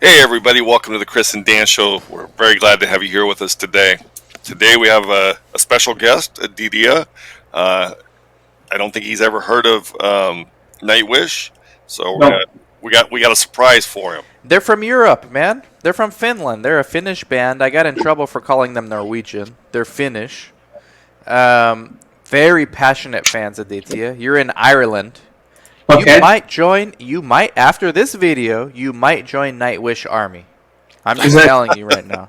Hey everybody, welcome to the Chris and Dan Show. We're very glad to have you here with us today. Today we have a special guest, Didia. Uh, I don't think he's ever heard of Nightwish, so No. we got a surprise for him. They're from Europe, man. They're from Finland. They're a Finnish band. I got in trouble for calling them Norwegian. They're Finnish. Very passionate fans, Aditya. You're in Ireland. Okay. You might, after this video, you might join Nightwish Army. I'm just Exactly. telling you right now.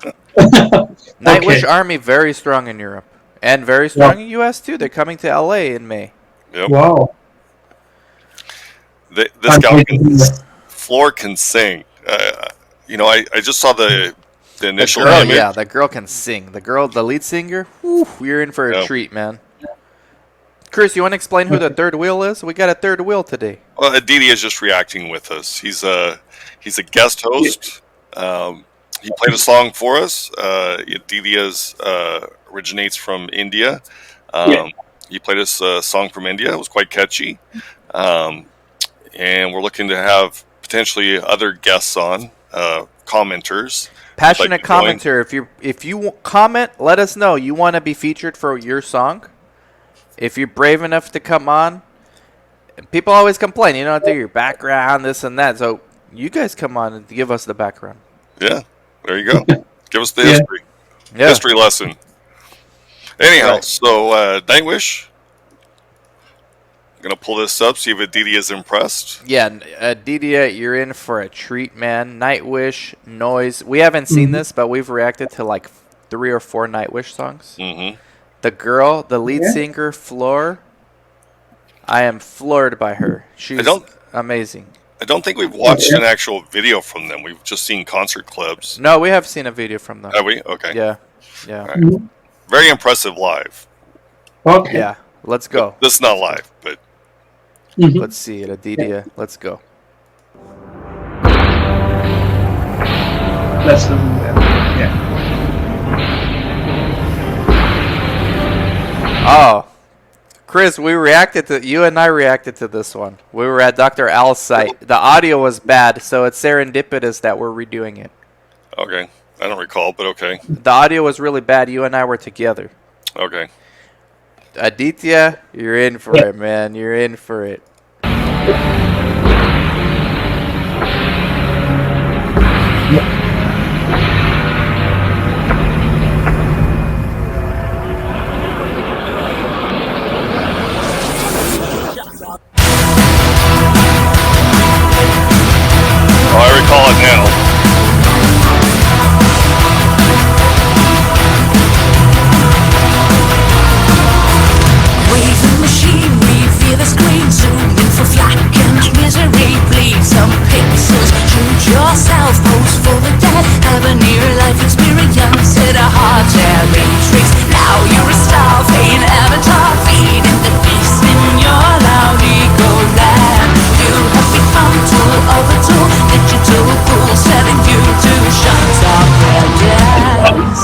Nightwish Army, very strong in Europe. And very strong in US, too. They're coming to LA in May. Yep. Wow. This guy, Floor can sing. I just saw the initial Girl, image. yeah, that girl can sing. The lead singer, whew, you're in for a treat, man. Chris, you want to explain who the third wheel is? We got a third wheel today. Well, Didia is just reacting with us. He's a guest host. He played a song for us. Didia's originates from India. He played us a song from India. It was quite catchy. And we're looking to have potentially other guests on, commenters. Passionate commenter. If you comment, let us know you want to be featured for your song. If you're brave enough to come on, people always complain, do your background, this and that. So you guys come on and give us the background. Yeah, there you go. Give us the history. Yeah. History lesson. Anyhow, Right. so Nightwish. I'm going to pull this up, see if Didia is impressed. Yeah, Didia, you're in for a treat, man. Nightwish, Noise. We haven't seen this, but we've reacted to like 3 or 4 Nightwish songs. Mm-hmm. The girl, the lead singer, Floor. I am floored by her. She's amazing. I don't think we've watched an actual video from them. We've just seen concert clips. No, we have seen a video from them. Have we? Okay. Yeah. All right. Very impressive live. Okay. Yeah. Let's go. This is not live, but Let's see it, Didia. Let's go. Let's do that. Yeah. Oh, Chris, you and I reacted to this one. We were at Dr. Al's site. The audio was bad, so it's serendipitous that we're redoing it. okay. I don't recall, but okay. The audio was really bad. You and I were together. Okay. Aditya, you're in for it, man. You're in for it. Oh, I recall it now. Waving machine, we feel the screen zooming for flack and misery. Bleed some pixels, shoot yourself, pose for the dead. Have a near-life experience, hit a heart air matrix. Now you're a star, fade avatar, feeding the beast in your loud ego land. You have become tool of a tool, digital fool, setting you to shut up and dance.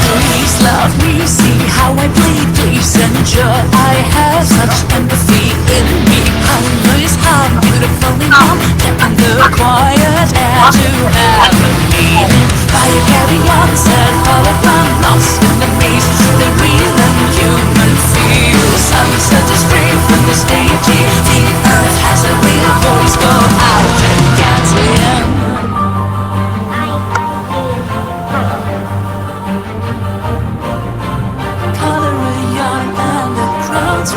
Please love me, see how I bleed. Please ensure I have such empathy in me. Hunger is harm, beautifully numb. Get under quiet air to have a meaning. Fire carry on, set hologram, lost in the maze. The real and human feel. Sunset is free from the stage. The earth has a real voice. Go out and get in.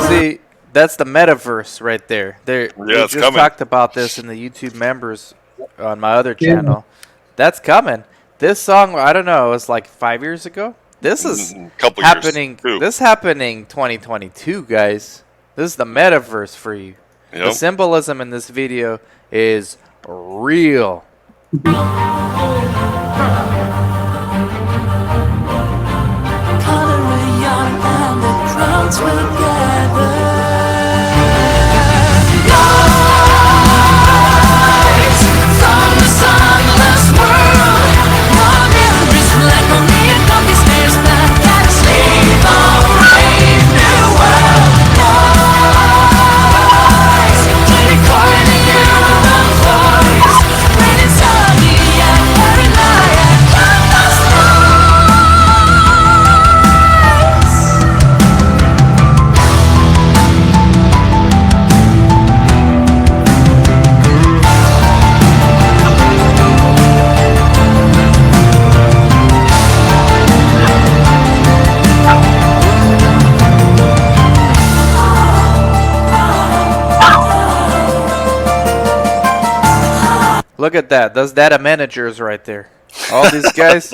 See, that's the metaverse right there. We it's just coming. talked about this in the YouTube members on my other Yeah. channel. That's coming. This song, I don't know, it was like 5 years ago. This is Couple happening. years. This happening 2022, guys. This is the metaverse for you. The Yep. symbolism in this video is real. Color a yarn and the crowds will gather. Lights from the sunless world. Your memories like only a coffee stares back at a sleep of brave new world. Lights to record the human voice. When it's ugly and paranoia, come the Look at that. Those data managers right there. All these guys,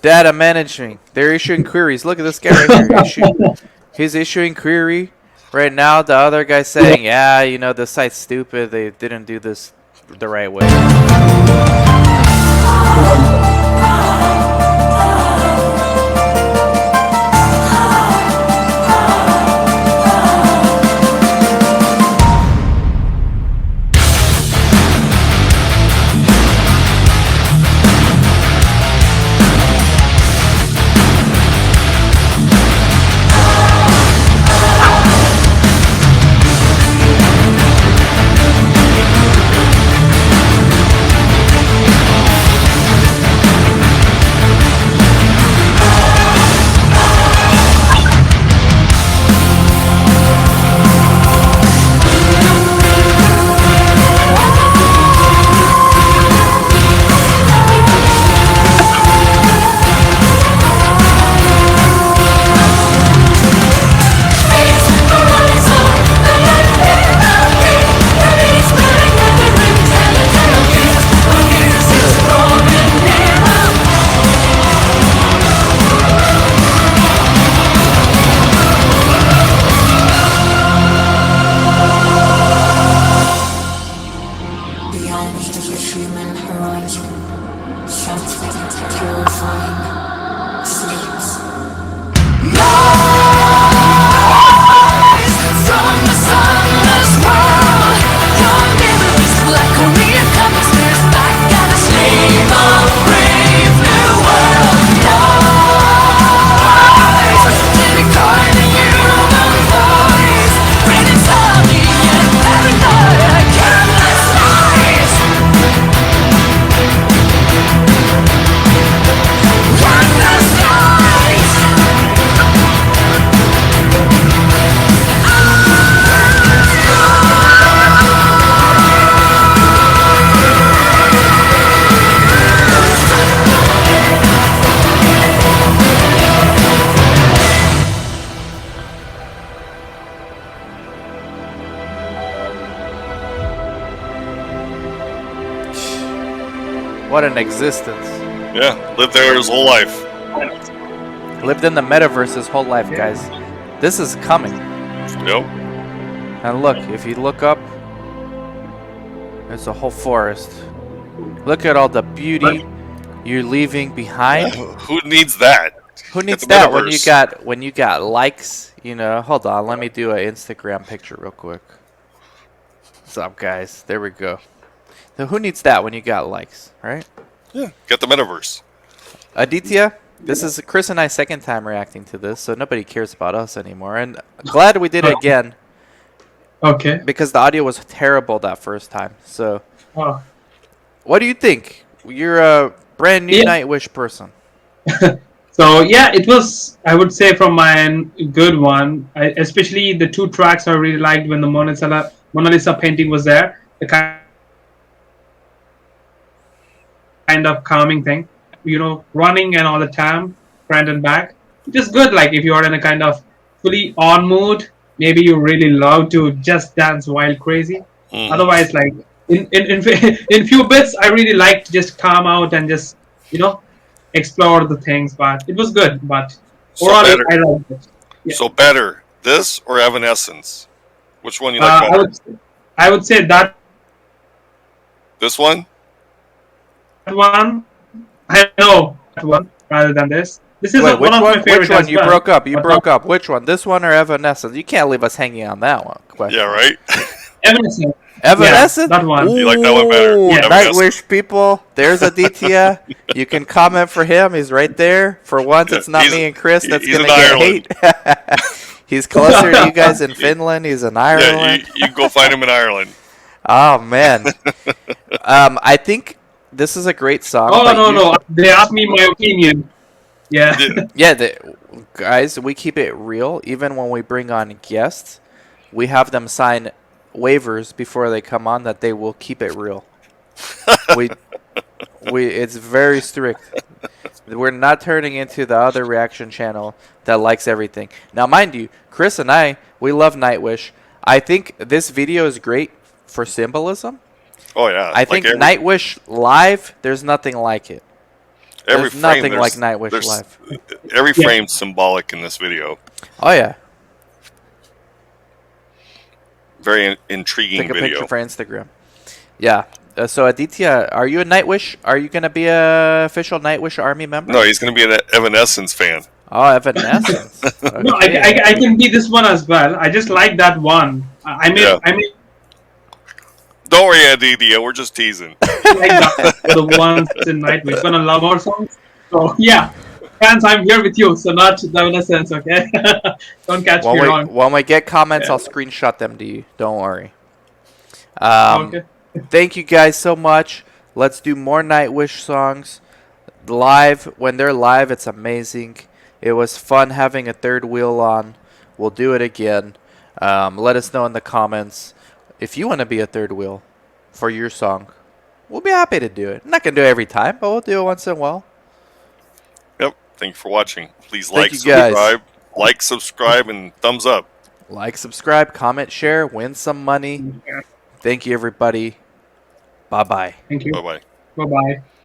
data managing. They're issuing queries. Look at this guy right here. He's issuing query. Right now, the other guy's saying, yeah, you know, the site's stupid. They didn't do this the right way. What an existence. Yeah, lived there his whole life. Lived in the metaverse his whole life, guys. This is coming. Yep. And look, if you look up, there's a whole forest. Look at all the beauty you're leaving behind. Who needs that? Who needs the that metaverse. when you got likes? You know, hold on, let me do an Instagram picture real quick. What's up, guys? There we go. So who needs that when you got likes, right? Yeah, get the metaverse. Aditya, this is Chris and I's second time reacting to this, so nobody cares about us anymore. And glad we did it again Okay. because the audio was terrible that first time. So, Oh. what do you think? You're a brand new Yeah. Nightwish person. So yeah, it was, I would say, from my end, a good one. Especially the two tracks I really liked when the Mona Lisa painting was there. The kind of calming thing, you know, running and all the time, front and back. Just good. Like if you are in a kind of fully on mood, maybe you really love to just dance wild crazy. Mhm. Otherwise, like in few bits, I really liked to just calm out and just explore the things. But it was good. But So overall, better. I liked it. Yeah. So better this or Evanescence? Which one you like I better? would say that This one? one. I know that one rather than this. This is Wait, one which of my one? favorite Which one? as You well. broke up. You But broke up. Which one? This one or Evanescence? You can't leave us hanging on that one. Question. Yeah, right. Evanescence. Evanescence? Yeah, that one. Ooh, You like that one better? Yeah. Nightwish people. There's Aditya. You can comment for him. He's right there. For once, it's not He's- me and Chris that's he's gonna in get Ireland. hate. He's closer to you guys in Finland. He's in Yeah, Ireland. you can go find him in Ireland. Oh man. I think this is a great song. Oh but no! They asked me my opinion. Yeah. Yeah, guys, we keep it real. Even when we bring on guests, we have them sign waivers before they come on that they will keep it real. we it's very strict. We're not turning into the other reaction channel that likes everything. Now, mind you, Chris and I, we love Nightwish. I think this video is great for symbolism. Oh yeah. I think Nightwish live, there's nothing like it. every There's frame, nothing like Nightwish there's- live. Every frame's symbolic in this video. Oh yeah, Very intriguing take a video. picture for Instagram. Yeah. So Aditya, are you a Nightwish? Are you gonna be a official Nightwish army member? No, he's going to be an Evanescence fan. Oh, Evanescence. No, Okay. I can be this one as well. I just like that one. Yeah. I mean, Don't worry, Aditya. We're just teasing. like that for the ones in Nightwish. Gonna love our songs. So yeah, fans, I'm here with you. So not the innocence, okay? Don't catch me wrong. When we get comments, I'll screenshot them to you. Don't worry. Okay. Thank you guys so much. Let's do more Nightwish songs live. When they're live, it's amazing. It was fun having a third wheel on. We'll do it again. Let us know in the comments if you want to be a third wheel for your song. We'll be happy to do it. I'm not gonna do it every time, but we'll do it once in a while. Yep. Thank you for watching. Please Thank like, you, guys. subscribe, subscribe, and thumbs up. Like, subscribe, comment, share, win some money. Thank you, everybody. Bye bye. Thank you. Bye bye. Bye bye.